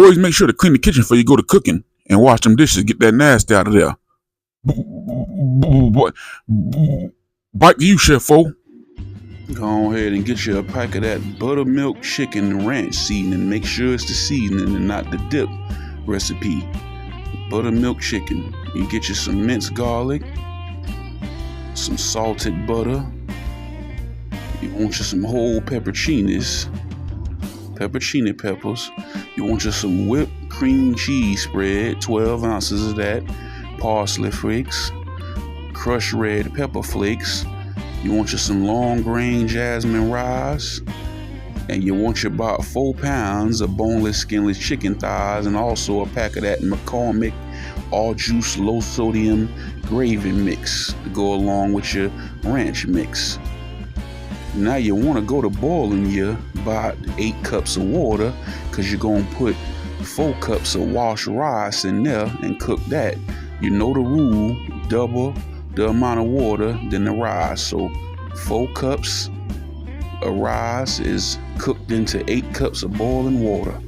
Always make sure to clean the kitchen before you go to cooking and wash them dishes. Get that nasty out of there. Bite to you, Chef-O. Go ahead and get you a pack of that buttermilk chicken ranch seasoning. Make sure it's the seasoning and not the dip recipe. Buttermilk chicken. You get you some minced garlic, some salted butter. You want you some whole pepperoncinis, pepperoncini peppers. You want you some whipped cream cheese spread, 12 ounces of that, parsley flakes, crushed red pepper flakes. You want you some long grain jasmine rice, and you want you about 4 pounds of boneless, skinless chicken thighs, and also a pack of that McCormick all juice low sodium gravy mix to go along with your ranch mix. Now you want to go to boiling you about 8 cups of water, because you're going to put 4 cups of washed rice in there and cook that. You know the rule, double the amount of water than the rice. So 4 cups of rice is cooked into 8 cups of boiling water.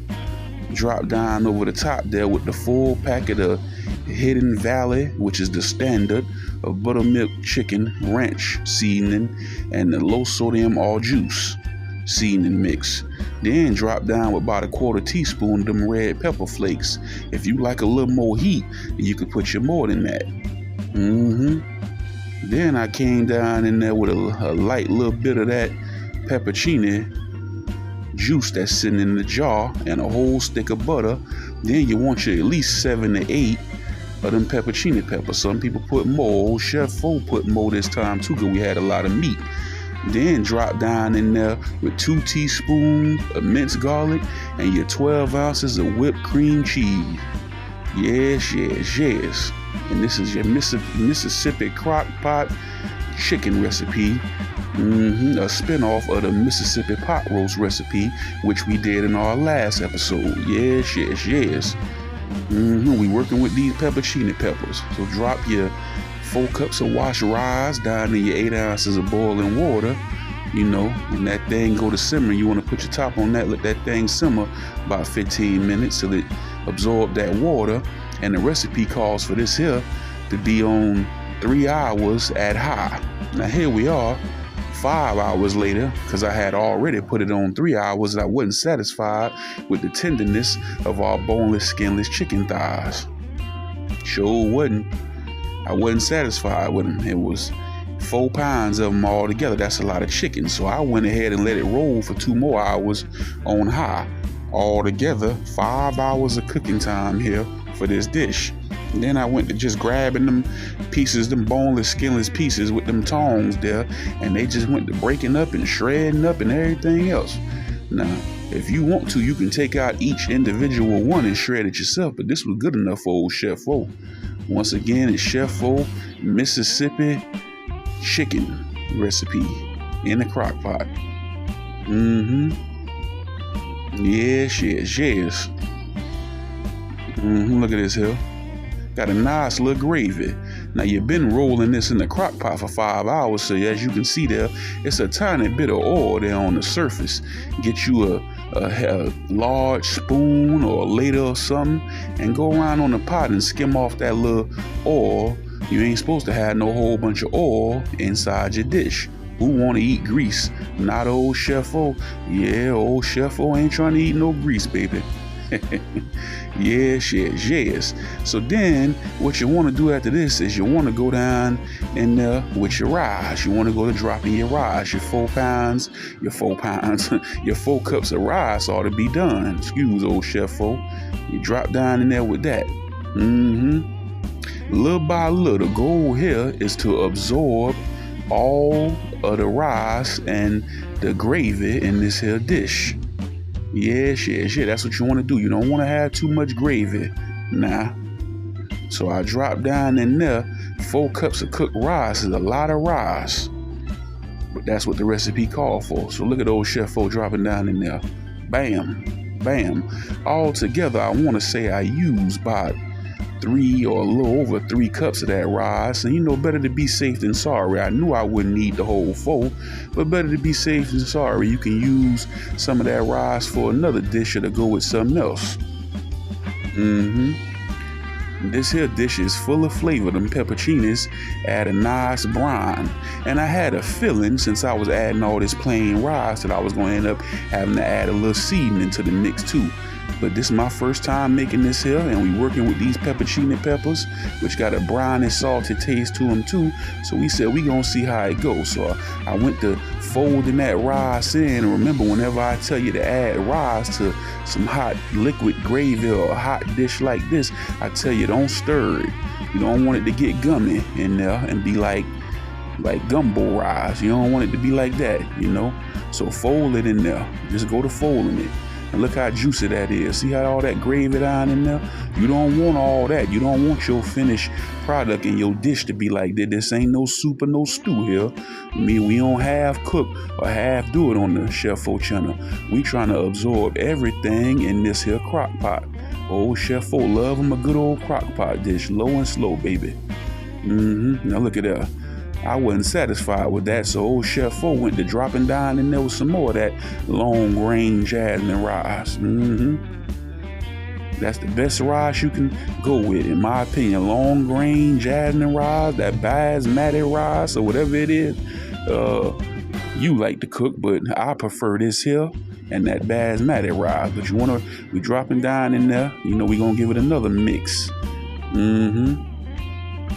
Drop down over the top there with the full packet of Hidden Valley, which is the standard of buttermilk chicken ranch seasoning, and the low sodium all juice seasoning mix. Then drop down with about a 1/4 teaspoon of them red pepper flakes. If you like a little more heat, you could put you more than that. Then I came down in there with a light little bit of that pepperoncini juice that's sitting in the jar and a whole stick of butter. Then you want you at least 7 to 8 of them pepperoncini peppers. Some people put more. Old Chef-O put more this time too, because we had a lot of meat. Then drop down in there with 2 teaspoons of minced garlic and your 12 ounces of whipped cream cheese. Yes, yes, yes. And this is your Mississippi Crock-Pot chicken recipe. A spinoff of the Mississippi pot roast recipe, which we did in our last episode. Yes, yes, yes. We working with these pepperoncini peppers. So drop your 4 cups of washed rice down in your 8 ounces of boiling water. You know, when that thing go to simmer, you want to put your top on that, let that thing simmer about 15 minutes till it absorb that water. And the recipe calls for this here to be on 3 hours at high. Now here we are 5 hours later, because I had already put it on 3 hours and I wasn't satisfied with the tenderness of our boneless, skinless chicken thighs. Sure wasn't. I wasn't satisfied with them. It was 4 pounds of them all together. That's a lot of chicken. So I went ahead and let it roll for 2 more hours on high. All together, 5 hours of cooking time here for this dish. And then I went to just grabbing them pieces, them boneless, skinless pieces with them tongs there, and they just went to breaking up and shredding up and everything else. Now, if you want to, you can take out each individual one and shred it yourself, but this was good enough for old Chef-O. Once again, it's Chef-O Mississippi chicken recipe in the crock pot. Yes, yes, yes. Look at this here. Got a nice little gravy. Now you've been rolling this in the crock pot for 5 hours, so as you can see there, it's a tiny bit of oil there on the surface. Get you a large spoon or a ladle or something, and go around on the pot and skim off that little oil. You ain't supposed to have no whole bunch of oil inside your dish. Who want to eat grease? Not old Chef-O. Yeah, old Chef-O ain't trying to eat no grease, baby. Yes, yes, yes. So then what you want to do after this is you want to go down in there with your rice. You want to go to dropping your rice. Your 4 pounds, your 4 cups of rice ought to be done. Excuse old Chef-O. You drop down in there with that. Little by little, the goal here is to absorb all of the rice and the gravy in this here dish. Yes, yes, yeah, that's what you want to do. You don't want to have too much gravy. Nah. So I drop down in there. 4 cups of cooked rice is a lot of rice. But that's what the recipe called for. So look at old Chef-O dropping down in there. Bam, bam. All together, I want to say I use about 3 or a little over 3 cups of that rice. And you know, better to be safe than sorry. I knew I wouldn't need the whole 4, but better to be safe than sorry. You can use some of that rice for another dish or to go with something else. This here dish is full of flavor. Them pepperoncinis add a nice brine. And I had a feeling, since I was adding all this plain rice, that I was going to end up having to add a little seasoning to the mix too. But this is my first time making this here, and we working with these pepperoncini peppers, which got a briny, salty taste to them too. So we said we gonna see how it goes. So I went to folding that rice in. And remember, whenever I tell you to add rice to some hot liquid gravy or a hot dish like this, I tell you don't stir it. You don't want it to get gummy in there and be like gumbo rice. You don't want it to be like that, you know. So fold it in there. Just go to folding it. And look how juicy that is. See how all that gravy down in there? You don't want all that. You don't want your finished product in your dish to be like that. This ain't no soup or no stew here. I mean, we don't half cook or half do it on the Chef 4 channel. We trying to absorb everything in this here crock pot. Old Chef 4 love him a good old crock pot dish. Low and slow, baby. Now look at that. I wasn't satisfied with that, so old Chef 4 went to dropping down in there with some more of that long grain jasmine rice. That's the best rice you can go with, in my opinion. Long grain jasmine rice, that basmati rice, or whatever it is you like to cook, but I prefer this here and that basmati rice. But we dropping down in there, you know, we gonna give it another mix.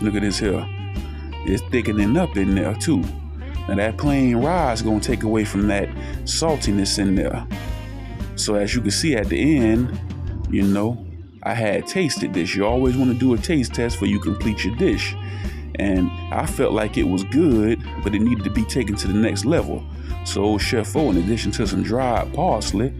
Look at this here. It's thickening up in there too. Now that plain rice gonna take away from that saltiness in there. So as you can see at the end, you know, I had tasted this. You always want to do a taste test before you complete your dish. And I felt like it was good, but it needed to be taken to the next level. So Chef 4, in addition to some dried parsley,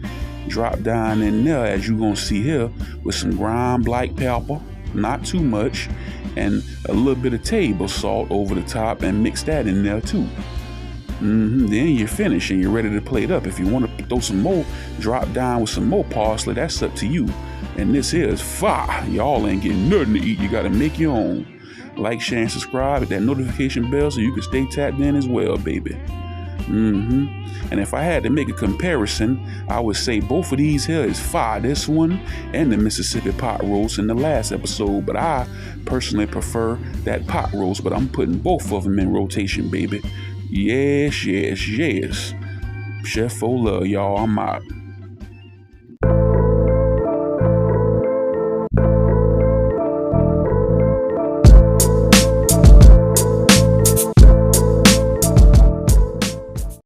dropped down in there, as you gonna see here, with some ground black pepper, not too much, and a little bit of table salt over the top, and mix that in there too. Then you're finished and you're ready to plate up. If you want to throw some more, drop down with some more parsley. That's up to you. And this here is fire. Y'all ain't getting nothing to eat. You got to make your own. Like, share, and subscribe. Hit that notification bell so you can stay tapped in as well, baby. And if I had to make a comparison, I would say both of these here is fire. This one and the Mississippi pot roast in the last episode. But I personally prefer that pot roast. But I'm putting both of them in rotation, baby. Yes. Chef 4 love, y'all. I'm out.